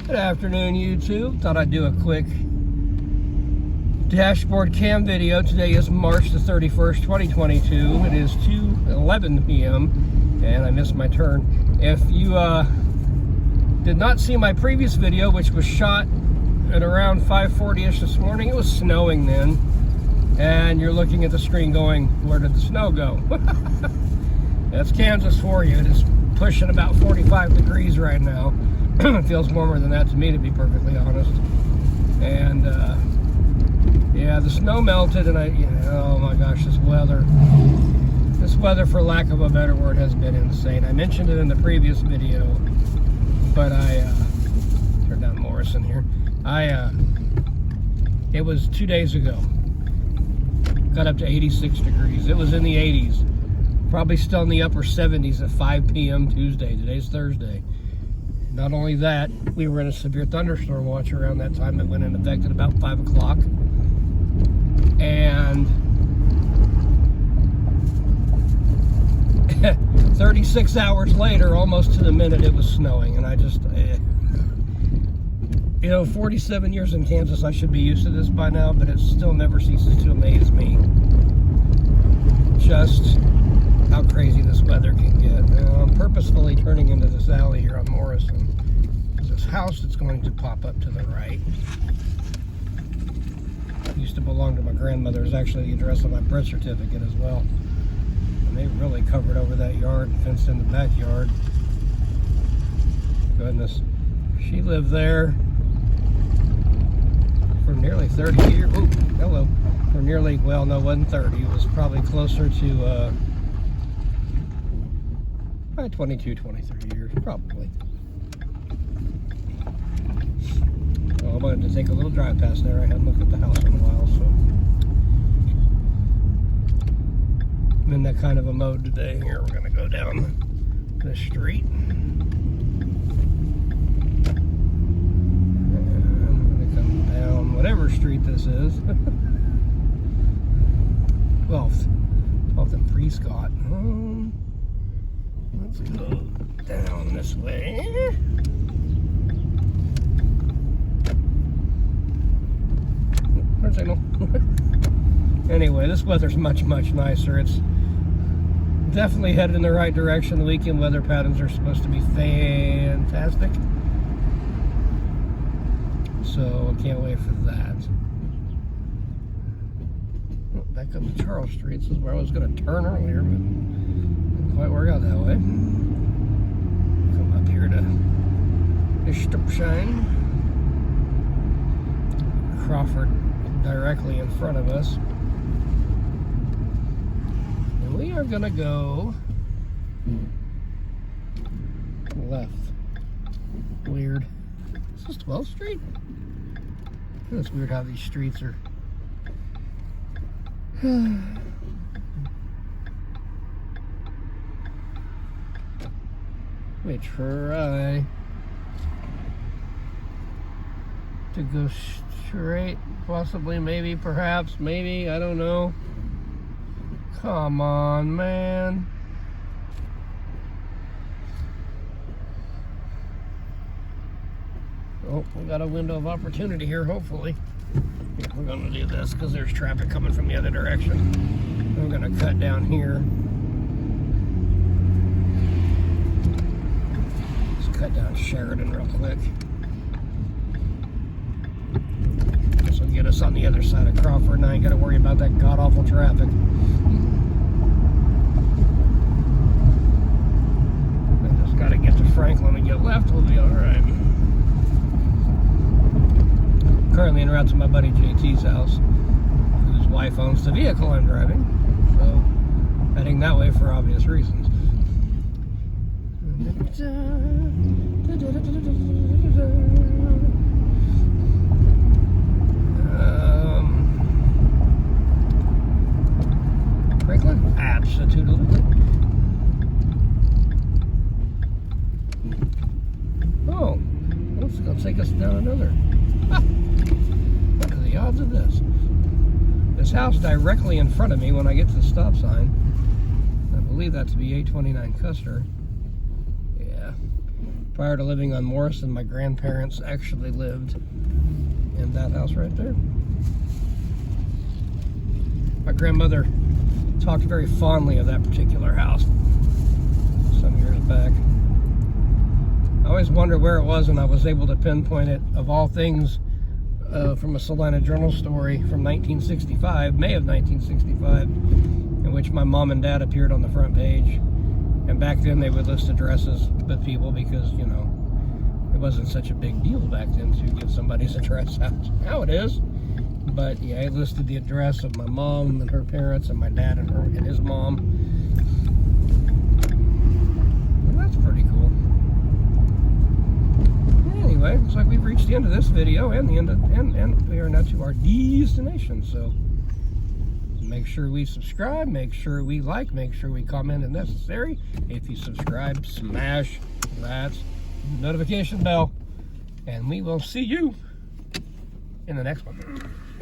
Good afternoon, YouTube. Thought I'd do a quick dashboard cam video. Today is March the 31st, 2022. It is 2:11 p.m. and I missed my turn. If you did not see my previous video, which was shot at around 5:40ish this morning, it was snowing then. And you're looking at the screen going, where did the snow go? That's Kansas for you. It is pushing about 45 degrees right now. It feels warmer than that to me, to be perfectly honest. And yeah, the snow melted, and oh my gosh, this weather, for lack of a better word, has been insane. I mentioned it in the previous video, but turn down Morrison here. It was 2 days ago. Got up to 86 degrees. It was in the 80s. Probably still in the upper 70s at 5 p.m. Tuesday. Today's Thursday. Not only that, we were in a severe thunderstorm watch around that time. It went into effect at about 5 o'clock. And 36 hours later, almost to the minute, it was snowing. And I just, 47 years in Kansas, I should be used to this by now, but it still never ceases to amaze me. Just how crazy this weather can get. I'm purposefully turning into this alley here on Morrison. There's this house that's going to pop up to the right. It used to belong to my grandmother. It's actually the address of my birth certificate as well. And they really covered over that yard and fenced in the backyard. Goodness. She lived there for nearly 30 years. Oh, hello. For nearly, well, no, it wasn't 30. It was probably closer to 22, 23 years, probably. Well, I wanted to take a little drive past there. I hadn't looked at the house in a while, so I'm in that kind of a mode today. Here, we're going to go down the street. And I'm going to come down whatever street this is. 12th and Prescott. Let's go down this way. Turn signal. Anyway, this weather's much, much nicer. It's definitely headed in the right direction. The weekend weather patterns are supposed to be fantastic. So I can't wait for that. Back up to Charles Street. This is where I was going to turn earlier, but didn't quite work out that way. Come up here to Stupshine. Crawford directly in front of us. And we are going to go left. Weird. Is this 12th Street? It's weird how these streets are. Let me try to go straight, possibly, maybe, perhaps, maybe, I don't know. Come on, man. Oh, we got a window of opportunity here, hopefully. Yeah, we're going to do this because there's traffic coming from the other direction. I'm going to cut down here. Let's cut down Sheridan real quick. This will get us on the other side of Crawford, and I ain't got to worry about that god-awful traffic. I just got to get to Franklin and get left. We'll be all right. Currently en route to my buddy JT's house, whose wife owns the vehicle I'm driving, so heading that way for obvious reasons. Franklin? Absolutely. Oh, that's going to take us down another. What are the odds of this? This house directly in front of me when I get to the stop sign. I believe that to be 829 Custer. Yeah. Prior to living on Morrison, my grandparents actually lived in that house right there. My grandmother talked very fondly of that particular house some years back. I always wondered where it was, and I was able to pinpoint it, of all things, from a Salina Journal story from 1965, May of 1965, in which my mom and dad appeared on the front page. And back then they would list addresses with people because, you know, it wasn't such a big deal back then to give somebody's address out. Now it is. But yeah, it listed the address of my mom and her parents and my dad and his mom. And that's pretty cool. Anyway, looks like we've reached the end of this video and the end of, and we are now to our destination. So make sure we subscribe, make sure we like, make sure we comment if necessary. If you subscribe, smash that notification bell, and we will see you in the next one.